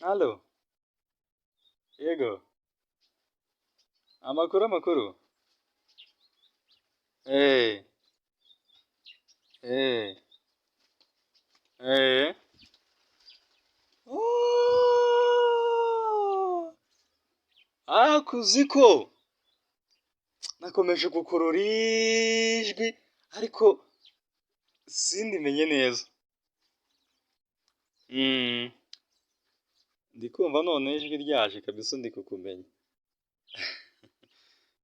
Halo, yego, amakuru. Eh, eh, eh. Oh! Kuzi ko nakomeje gukurura ijwi ariko sindimenye neza. Mm, ndi kumva none ijwi ryaje kabisa ndi kukumenya.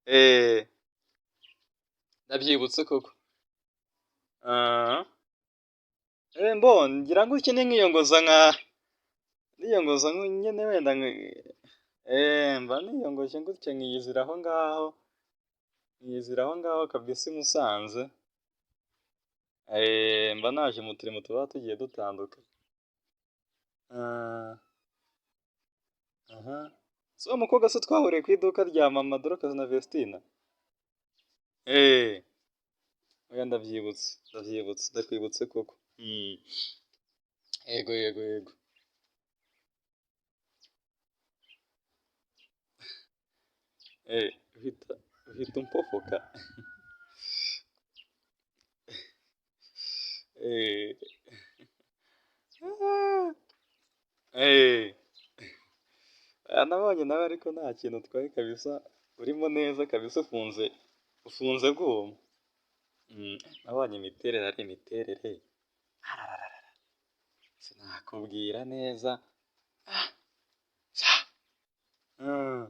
Eh, ndabyibutse koko. Ah, ngira ngo ukene niyongoza nyene wenda mba niyongoje gutya nkiyizira aho ngaho kabisa i Musanze. Mba naje mu turimo tuba tugiye dutandukanye. Ah, aha. Si wa mukobwa se twahuriye ku iduka rya mama Dorcas na Vestina? Oya ndakwibutse koko. Yego. Uhita umpofoka. Eh, ah, eh. Nabonye nawe ariko nta kintu utwaye kabisa, urimo neza kabisa ufunze bwuma. Nabonye imiterere ari imiterere. Arararara, sinakubwira neza. Sha! Mm.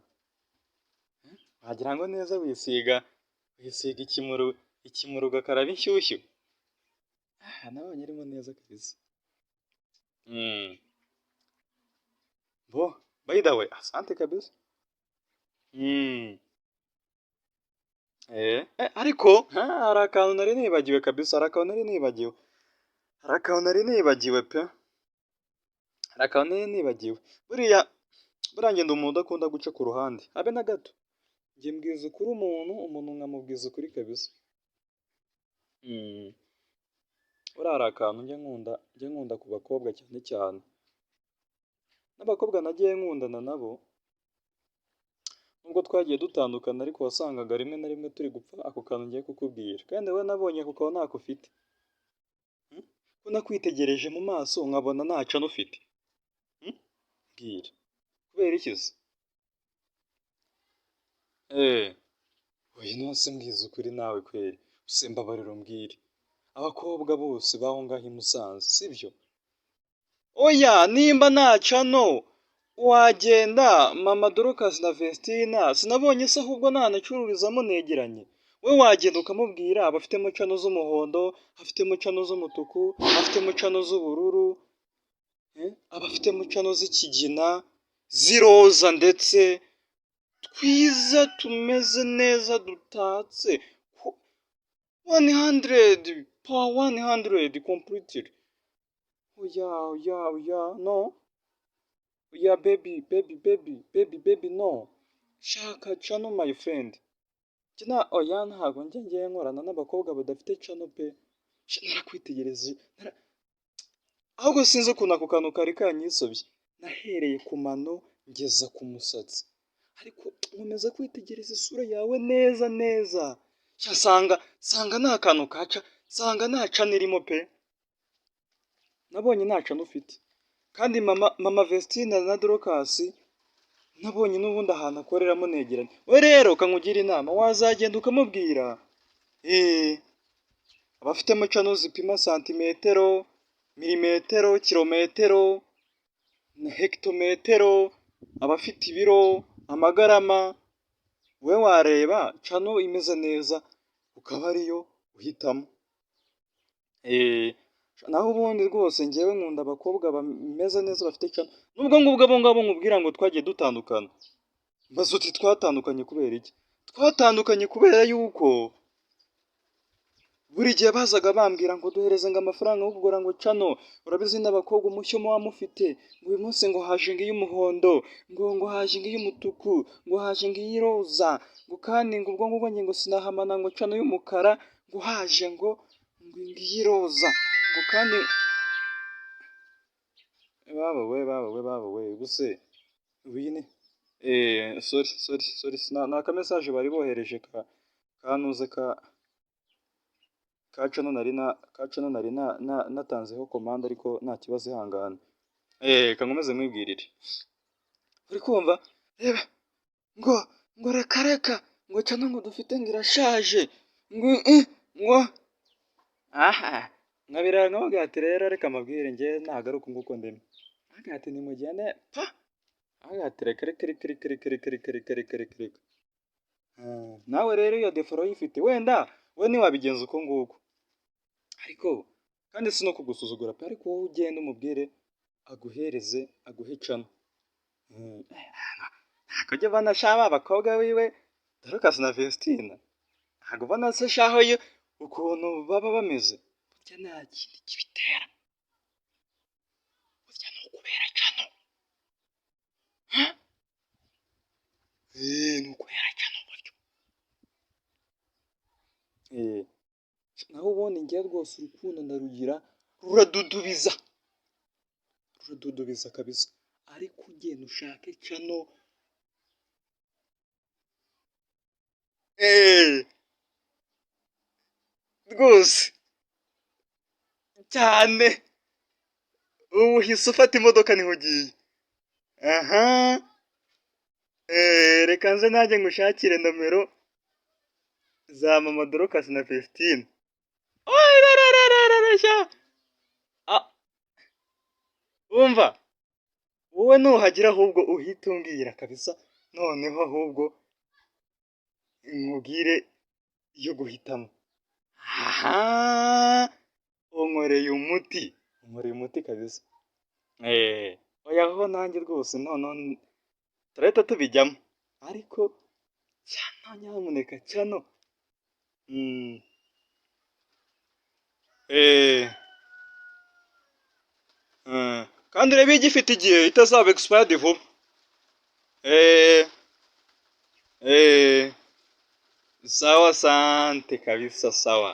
Wagira ngo neza wisiga ikimuru ugakaraba inshyushyu. Nabonye arimo neza kabisa. Bo, by the way, asante kabisa. Ariko hari akantu nari nibagiwe kabisa, hari akantu nari nibagiwe pe. Buriya njye ndi umuntu udakunda guca ku ruhande, habe na gato. Njye mbwiza ukuri umuntu nkamubwiza ukuri kabisa. Buriya hari akantu njya nkunda ku bakobwa cyane cyane. N'abakobwa nagiye nkundana nabo, nubwo twagiye dutandukana ariko wasangaga rimwe na rimwe turi gupfa ako kantu ngiye kukubwira. Kandi wowe nabonye ako kantu ntako ufite. Ko nakwitegereje mu maso nkabona nta cano ufite. Mbwira. Kubera iki se? Oya nonse mbwiza ukuri nawe kweri. Use mbabarira umbwire. Abakobwa bose baho ngaho i Musanze, sibyo? Oya, nimba nta cano wagenda mama Dorcas na Vestina, sinabonye se ahubwo ntanacururizamo negeranye. We wagenda ukamubwira abafitemo cano z'umuhondo, afitemo cano z'umutuku, afitemo cano z'ubururu, abafitemo cano z'ikigina, z'iroza ndetse twiza tumeze neza dutatse 100 per 100 completed. Oya, no. Oya baby, no. Shaka cano my friend. Oya ntabwo ngiye nkorana n'abakobwa badafite cano pe. Narakwitegereje. Ahubwo sinzi ukuntu ako kantu kari kanyisobye. Nahereye ku mano ngeza ku musatsi. Ariko nkomeza kwitegereza isura yawe neza. Sanga nta kantu kaca, sanga nta cano irimo pe. Nabonye nta cano ufite. Kandi mama Vestina na Dorcas nabonye n'ubundi ahantu akoreramo negeranye. We rero kankugira inama, wazagenda ukamubwira. Abafitemo cano zipima santimetero, milimetero, kilometero, na hegitometero, abafite ibiro, amagarama. We wareba cano imeze neza ukaba ariyo uhitamo. Naho ubundi rwose njyewe nkunda abakobwa bameze neza bafite cano. Nubwo ngubwo abo ngabo nkubwira ngo twagiye dutandukana. Mbaza uti twatandukanye kubera iki? Twatandukanye kubera yuko buri gihe bazaga bambwira ngo duhereze ngo amafaranga yo kugura ngo cano. Urabizi n'abakobwa umushyo muba mufite. Ngo uyu munsi ngo haje ngo iy'umuhondo, ngo haje ngo iy'umutuku, ngo haje ngo iy'iroza, ngo kandi ngo ubwo ngubwo ngo sinahamana ngo cano y'umukara, ngo haje ngo iy'iroza, ngo kandi baba we ubuse wine sorry ni akamesaje bari bohereje kanuze ka cano nari natanzeho komande ariko nta kibazo ihangana kankomeze mwibwirire uri kumva reba ngo reka ngo cano ngo dufite ngo irashaje ngo aha nkabirara nkababwira ati rero reka amabwire njye nagaruka nguko ndeme agira ati nimugende pa agira ati reka nawe rero iyo deforo yifite wenda we ntiwabigenza uko nguko ariko kandi si no kugusuzugura pe ariko wowe ugenda umubwire aguhe cano ntabwo ujya ubona shaba abakobwa wiwe Dorcas na Vestina ntabwo ubona se shaho yo ukuntu baba bameze burya nta kindi kibitera burya ni ukubera cano ni ukubera cano buryo naho ubundi njye rwose urukundo ndarugira ruradudubiza kabisa ariko ugenda ushake cano rwose cyane ubu uhise ufata imodoka niho ugiye aha reka nze nanjye ngushakire nomero za mama Dorcas na Vestine wumva wowe nuhagira ahubwo uhita umbwira kabisa noneho ahubwo nkubwire iyo guhitamo aha unkoreye umuti kabisa oya ho nanjye rwose noneho turahita tubijyamo ariko cyano nyamuneka cyano kandi urebe igifite igihe itazaba expired vuba sawa sante kabisa sawa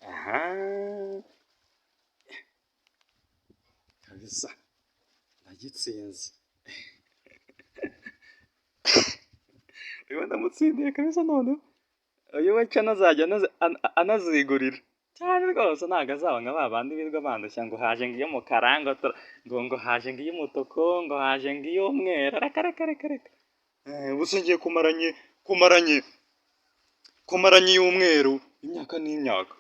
aha kabisa ndagitsinze uyu ndamutsindiye kabisa none uyu we cano azajya anazigurira cyane rwose ntabwo azaba nka ba bandi birirwa bandushya ngo haje ngo iyo mukara ngo haje ngo iy'umutuku ngo haje ngo iy'umweru reka ubuse ngiye kumaranye iy'umweru imyaka n'imyaka